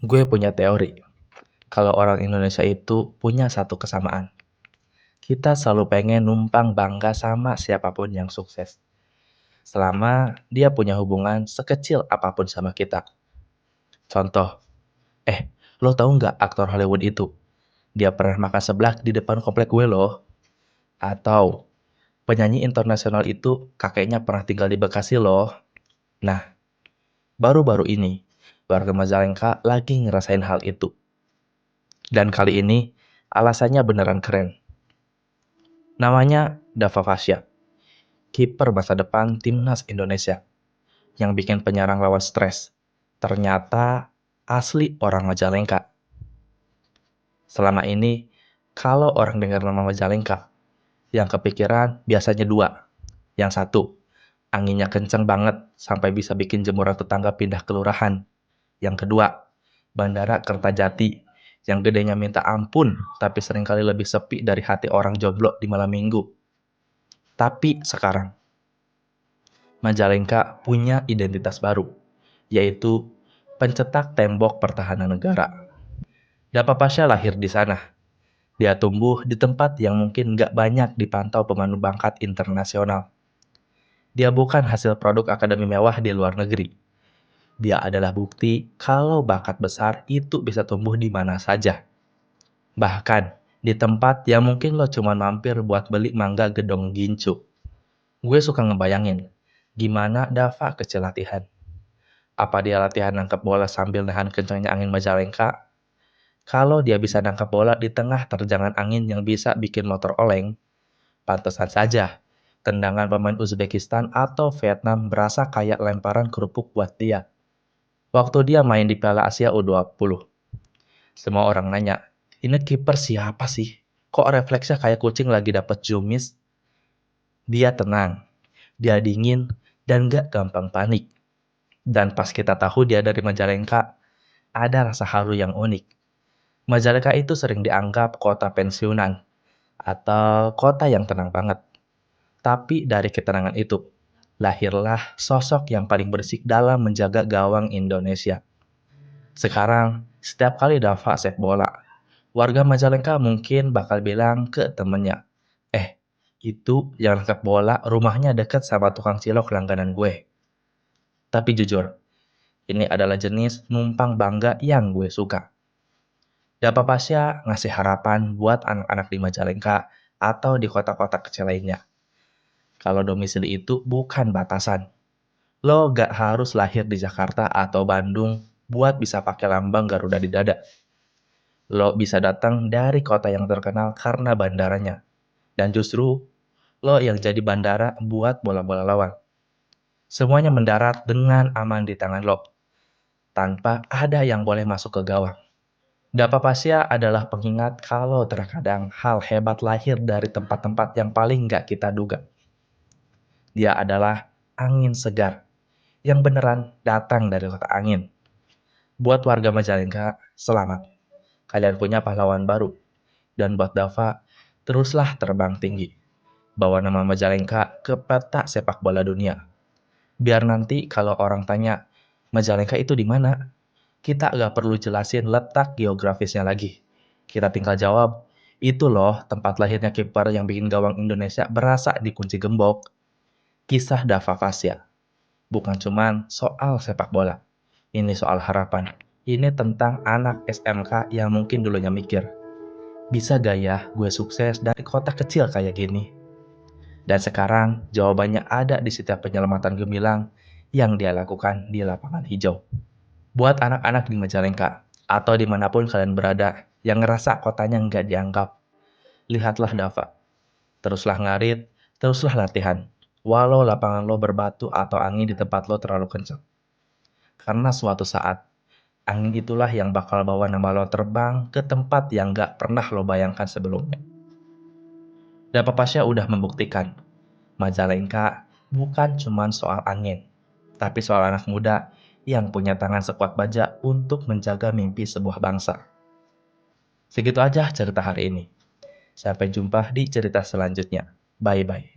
Gue punya teori, kalau orang Indonesia itu punya satu kesamaan. Kita selalu pengen numpang bangga sama siapapun yang sukses. Selama dia punya hubungan sekecil apapun sama kita. Contoh, lo tahu nggak aktor Hollywood itu? Dia pernah makan seblak di depan komplek gue loh. Atau, penyanyi internasional itu kakeknya pernah tinggal di Bekasi loh. Nah, baru-baru ini, warga Majalengka lagi ngerasain hal itu. Dan kali ini, alasannya beneran keren. Namanya Dava Fasya, kiper masa depan timnas Indonesia, yang bikin penyerang lawan stres. Ternyata asli orang Majalengka. Selama ini, kalau orang dengar nama Majalengka, yang kepikiran biasanya dua. Yang satu, anginnya kenceng banget sampai bisa bikin jemuran tetangga pindah kelurahan. Yang kedua, Bandara Kertajati, yang gedenya minta ampun, tapi seringkali lebih sepi dari hati orang jomblo di malam minggu. Tapi sekarang, Majalengka punya identitas baru, yaitu pencetak tembok pertahanan negara. Dapa Pasha lahir di sana. Dia tumbuh di tempat yang mungkin nggak banyak dipantau pemandu bakat internasional. Dia bukan hasil produk akademi mewah di luar negeri. Dia adalah bukti kalau bakat besar itu bisa tumbuh di mana saja. Bahkan di tempat yang mungkin lo cuma mampir buat beli mangga gedong gincu. Gue suka ngebayangin gimana Dava kecil latihan. Apa dia latihan nangkep bola sambil nahan kencangnya angin Majalengka? Kalau dia bisa nangkep bola di tengah terjangan angin yang bisa bikin motor oleng, pantesan saja tendangan pemain Uzbekistan atau Vietnam berasa kayak lemparan kerupuk buat dia. Waktu dia main di Piala Asia U20. Semua orang nanya, ini kiper siapa sih? Kok refleksnya kayak kucing lagi dapet jumis? Dia tenang, dia dingin, dan gak gampang panik. Dan pas kita tahu dia dari Majalengka, ada rasa haru yang unik. Majalengka itu sering dianggap kota pensiunan, atau kota yang tenang banget. Tapi dari ketenangan itu, lahirlah sosok yang paling bersih dalam menjaga gawang Indonesia. Sekarang, setiap kali Dava set bola, warga Majalengka mungkin bakal bilang ke temennya, itu yang nangkep bola rumahnya deket sama tukang cilok langganan gue. Tapi jujur, ini adalah jenis numpang bangga yang gue suka. Dapa Pasya ngasih harapan buat anak-anak di Majalengka atau di kota-kota kecil lainnya. Kalau domisili itu bukan batasan. Lo gak harus lahir di Jakarta atau Bandung buat bisa pakai lambang Garuda di dada. Lo bisa datang dari kota yang terkenal karena bandaranya. Dan justru, lo yang jadi bandara buat bola-bola lawan. Semuanya mendarat dengan aman di tangan lo, tanpa ada yang boleh masuk ke gawang. Dapa Pasya adalah pengingat kalau terkadang hal hebat lahir dari tempat-tempat yang paling gak kita duga. Dia adalah angin segar yang beneran datang dari kota angin. Buat warga Majalengka, selamat. Kalian punya pahlawan baru. Dan buat Dava, teruslah terbang tinggi. Bawa nama Majalengka ke peta sepak bola dunia. Biar nanti kalau orang tanya, Majalengka itu di mana? Kita gak perlu jelasin letak geografisnya lagi. Kita tinggal jawab, itu loh tempat lahirnya kiper yang bikin gawang Indonesia berasa dikunci gembok. Kisah Dava Fasya. Bukan cuman soal sepak bola. Ini soal harapan. Ini tentang anak SMK yang mungkin dulunya mikir, bisa gak ya gue sukses dari kota kecil kayak gini? Dan sekarang jawabannya ada di setiap penyelamatan gemilang yang dia lakukan di lapangan hijau. Buat anak-anak di Majalengka, atau dimanapun kalian berada, yang ngerasa kotanya nggak dianggap, lihatlah Dava. Teruslah ngarit, teruslah latihan. Walau lapangan lo berbatu atau angin di tempat lo terlalu kencang. Karena suatu saat, angin itulah yang bakal bawa nama lo terbang ke tempat yang nggak pernah lo bayangkan sebelumnya. Dapa Pasya udah membuktikan, Majalengka bukan cuma soal angin, tapi soal anak muda yang punya tangan sekuat baja untuk menjaga mimpi sebuah bangsa. Segitu aja cerita hari ini. Sampai jumpa di cerita selanjutnya. Bye-bye.